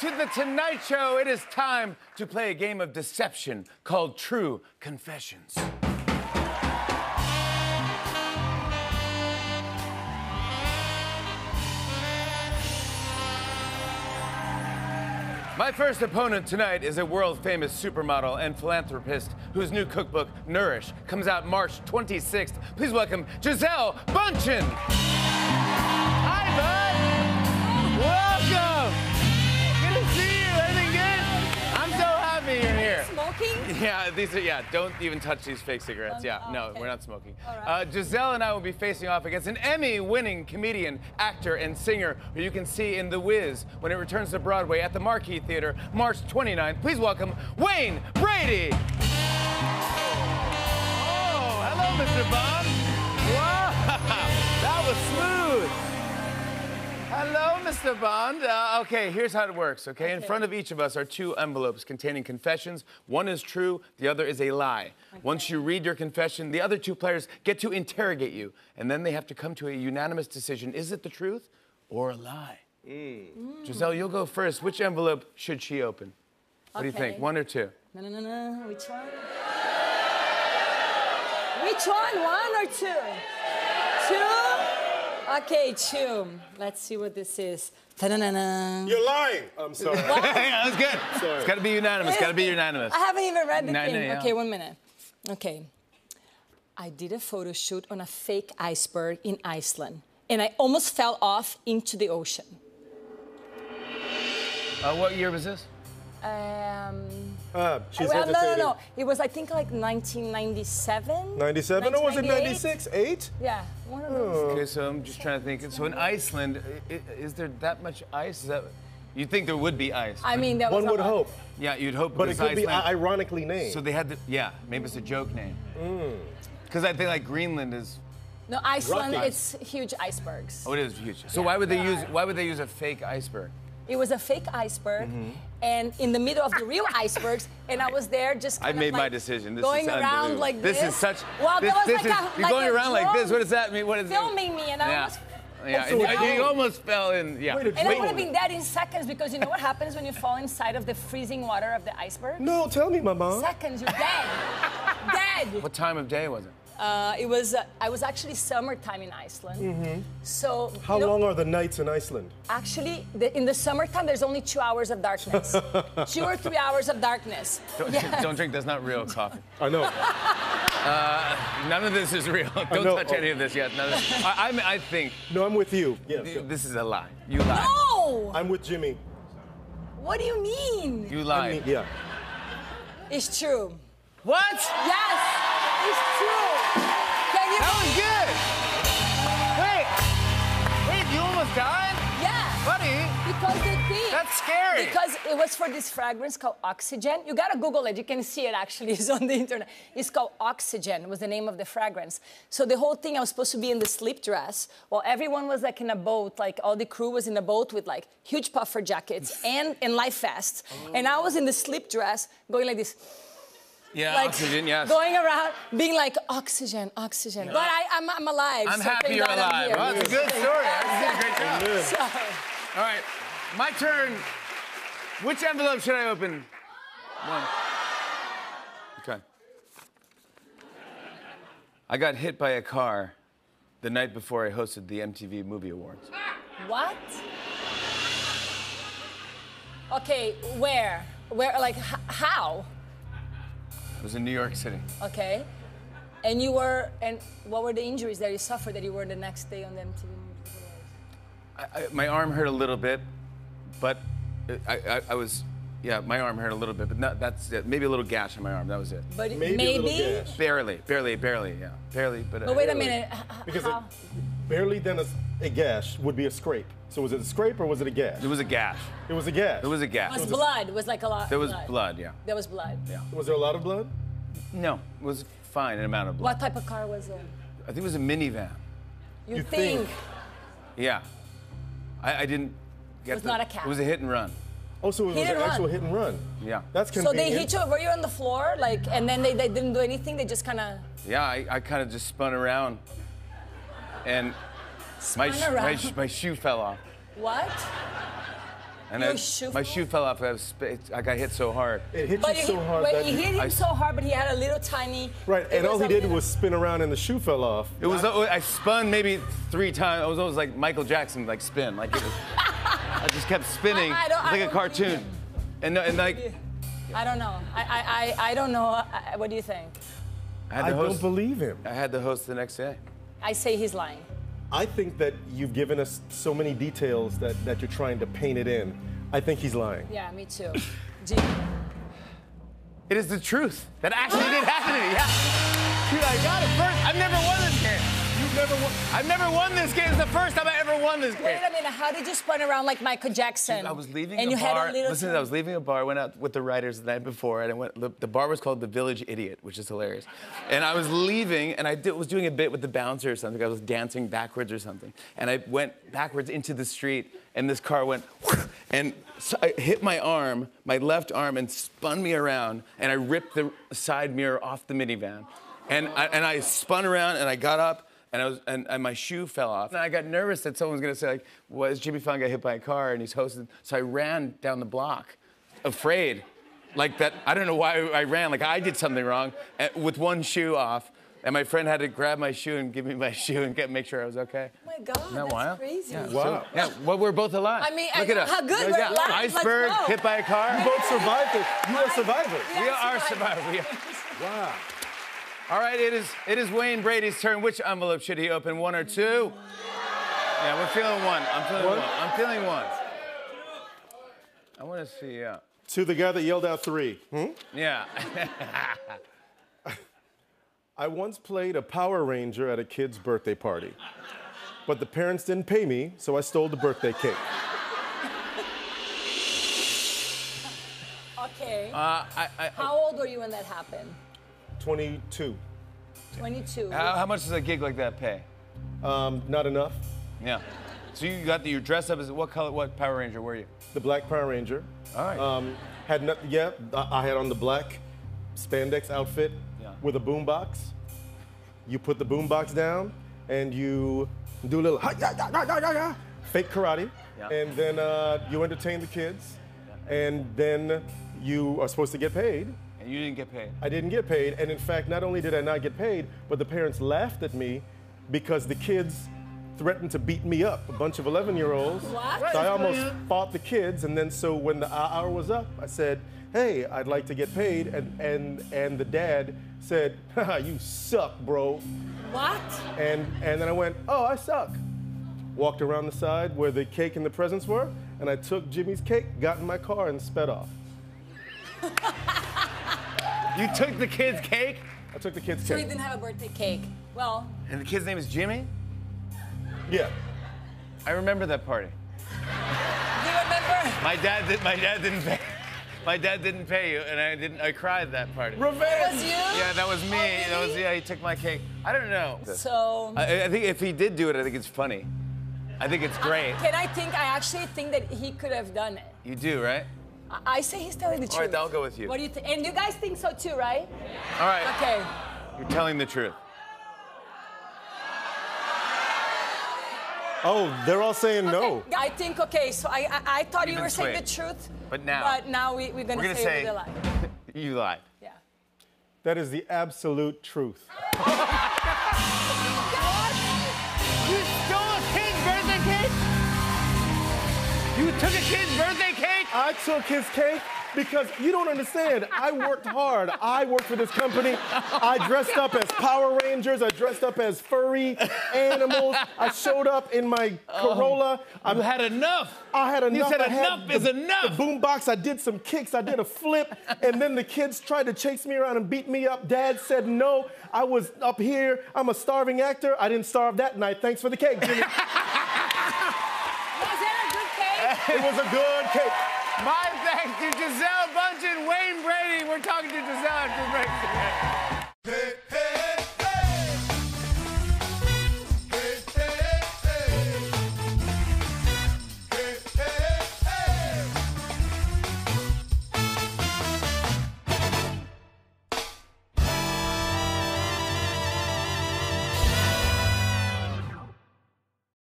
to The Tonight Show. It is time to play a game of deception called True Confessions. My first opponent tonight is a world-famous supermodel and philanthropist whose new cookbook, Nourish, comes out March 26th. Please welcome Gisele Bündchen. Hi, bud. Welcome. Good to see you. Everything good? I'm so happy you're here. Smoking? Yeah, these are, don't even touch these fake cigarettes. Yeah, no, okay. we're not smoking. All right. Gisele and I will be facing off against an Emmy-winning comedian, actor, and singer who you can see in The Wiz when it returns to Broadway at the Marquis Theater March 29th. Please welcome Wayne Brady. Oh, hello, Mr. Bond. Wow, that was smooth. Hello, Mr. Bond. Okay, here's how it works, okay? In front of each of us are two envelopes containing confessions. One is true, the other is a lie. Okay. Once you read your confession, the other two players get to interrogate you, and then they have to come to a unanimous decision. Is it the truth or a lie? Gisele, you'll go first. Which envelope should she open? What do you think, one or two? No. Which one? Which one? One or two? Two? Okay, two. Let's see what this is. Ta-na-na-na. You're lying. I'm sorry. Yeah, that's good. Sorry. It's got to be unanimous. Got to be unanimous. I haven't even read the thing. yeah. Okay, 1 minute. Okay. I did a photo shoot on a fake iceberg in Iceland, and I almost fell off into the ocean. What year was this? She's Well, hesitating. no. It was, I think, like 1997. 97? Or was it 1998? 96? 8? Yeah, one of those. Okay, so I'm just trying to think. So in Iceland, is there that much ice? Is that you'd think there would be ice? I mean, that was One would hope. Yeah, you'd hope. But it because could be Iceland- ironically named. So they had to. Yeah, maybe it's a joke name. Because I think like Greenland is. No, Iceland, Rocky. it's huge icebergs. Oh, it is huge. So why would they use a fake iceberg? It was a fake iceberg, and in the middle of the real icebergs, and I was there just kind I of made like my decision. This going is around unbelievable. like this. This is such. Well, this, there was this like is, a you're going a around like this. drone What does that mean? What is filming me, and I Yeah. almost. Yeah, So wait. you almost fell in. Yeah. Wait, And I would have been dead in seconds because you know what happens when you fall inside of the freezing water of the iceberg? No, tell me, Mama. Seconds, you're dead. Dead. What time of day was it? It was. I was actually summertime in Iceland. So. How long are the nights in Iceland? Actually, in the summertime, there's only 2 hours of darkness. 2 or 3 hours of darkness. Don't drink. That's not real coffee. I know. None of this is real. Don't know. touch any of this yet. None of this. I think No, I'm with you. Yeah, this is a lie. You lied. No! I'm with Jimmy. What do you mean? You I lied. mean, yeah. It's true. What? Yes, it's true. Can you That was good. Wait, you almost died? Yeah. Buddy, Because the thing. that's scary. Because it was for this fragrance called Oxygen. You gotta Google it. You can see it actually. It's on the internet. It's called Oxygen. Was the name of the fragrance. So the whole thing, I was supposed to be in the sleep dress. Well, everyone was like in a boat. Like all the crew was in a boat with like huge puffer jackets and life vests. And I was in the sleep dress, going like this. Yeah, Like oxygen, yes. going around, being like oxygen. But I'm alive. I'm so happy thank you're God I'm alive. here. Well, that's a good story. You did a great job. So, All right, my turn. Which envelope should I open? One. Okay. I got hit by a car the night before I hosted the MTV Movie Awards. what? Okay, where? Where? Like how? It was in New York City. Okay. And what were the injuries that you suffered that you were the next day on the MTV Movie Awards? My arm hurt a little bit, but I was, my arm hurt a little bit, but that's it. Maybe a little gash on my arm, that was it. But Maybe a little gash. Barely, yeah. Barely, but... But wait a minute. Because how? barely then a gash would be a scrape. So was it a scrape or was it a gash? It was a gash. It was a gash. It was a gash. It was blood. It was like a lot. There was blood, yeah. There was blood. Yeah. Was there a lot of blood? No, it was fine, an amount of blood. What type of car was it? I think it was a minivan. You think? think? Yeah. I didn't get was not a cab. It was a hit and run. Oh, so it was Hit an and actual run. hit and run. Yeah. That's So convenient. they hit you. Were you on the floor? Like, and then they didn't do anything. They just kind of. Yeah, I kind of just spun around, and my Spun around. shoe fell off. What? And Your shoe my fell shoe fell off. I got hit so hard. It hit But you so hard wait, that he hit him so hard, but he had a little tiny. right, it and all he a did little- was spin around and the shoe fell off. It was. I spun maybe 3 times. It was like Michael Jackson, like spin. Like it was. I just kept spinning. I don't- It was like I a don't cartoon. And like I don't know. I don't know. What do you think? I don't believe him. I had the host the next day. I say he's lying. I think that you've given us so many details that you're trying to paint it in. I think he's lying. Yeah, me too. It is the truth. That actually did happen to me. Yeah. Dude, I got it first. I've never won this game. You've never won. I've never won this game. It's the first time I ever won this game. Wait a minute. How did you spin around like Michael Jackson? I was leaving and a you bar. Had a little Listen, I was leaving a bar. I went out with the writers the night before, and the bar was called The Village Idiot, which is hilarious. And I was leaving, and was doing a bit with the bouncer or something. I was dancing backwards or something, and I went backwards into the street, and this car went, and so I hit my arm, my left arm, and spun me around, and I ripped the side mirror off the minivan, and I spun around, and I got up. And my shoe fell off. And I got nervous that someone was gonna say, like, "Was Jimmy Fallon got hit by a car and he's hosting?" So I ran down the block, afraid, like that. I don't know why I ran. Like I did something wrong, with one shoe off. And my friend had to grab my shoe and give me my shoe and make sure I was okay. Oh my God, Isn't that that's wild? crazy. Yeah. Wow. So, yeah. Well, we're both alive. I mean, look at us. how good we're alive. Let's Iceberg go. hit by a car. You both survived it. You are survivors. We are survivors. Wow. All right, it is Wayne Brady's turn. Which envelope should he open, 1 or 2? Yeah, we're feeling 1. I'm feeling 1. I'm feeling 1. I want to see, yeah. To the guy that yelled out 3. Yeah. I once played a Power Ranger at a kid's birthday party, but the parents didn't pay me, so I stole the birthday cake. Okay. How old were you when that happened? 22. 22. How much does a gig like that pay? Not enough. Yeah. So you dressed up as what color? What Power Ranger were you? The Black Power Ranger. All right. I had on the black spandex outfit with a boombox. You put the boombox down and you do a little fake karate, and then you entertain the kids, and then you are supposed to get paid. And you didn't get paid. I didn't get paid, and in fact, not only did I not get paid, but the parents laughed at me because the kids threatened to beat me up, a bunch of 11-year-olds. What? So I almost fought the kids, and then so when the hour was up, I said, "Hey, I'd like to get paid," and the dad said, "Haha, you suck, bro." What? And then I went, "Oh, I suck." Walked around the side where the cake and the presents were, and I took Jimmy's cake, got in my car, and sped off. You took the kid's cake? I took the kid's So he cake. didn't have a birthday cake. Well, And the kid's name is Jimmy? Yeah. I remember that party. do you remember? My dad didn't pay. My dad didn't pay you, and I cried that party. It was Revenge! you? Yeah, that was me. Oh, really? He took my cake. I don't know. So, I think if he did do it, I think it's funny. I think it's great. I actually think that he could have done it. You do, right? I say he's telling the truth. All right, I'll go with you. What do you think? And you guys think so too, right? All right. Okay. You're telling the truth. Oh, they're all saying no. Okay, I think, so I thought you Even were saying the swayed. truth. But now. But now we're going to say the lie. You lied. Yeah. That is the absolute truth. You stole a kid's birthday cake? You took a kid's birthday cake? I took his cake because you don't understand. I worked hard. I worked for this company. I dressed up as Power Rangers. I dressed up as furry animals. I showed up in my Corolla. You had enough. I had enough. You said I had enough is enough. The boombox. I did some kicks. I did a flip, and then the kids tried to chase me around and beat me up. Dad said no. I was up here. I'm a starving actor. I didn't starve that night. Thanks for the cake, Jimmy. Was it a good cake? It was a good cake. My thanks to Gisele Bundchen, Wayne Brady. We're talking to Gisele after the break.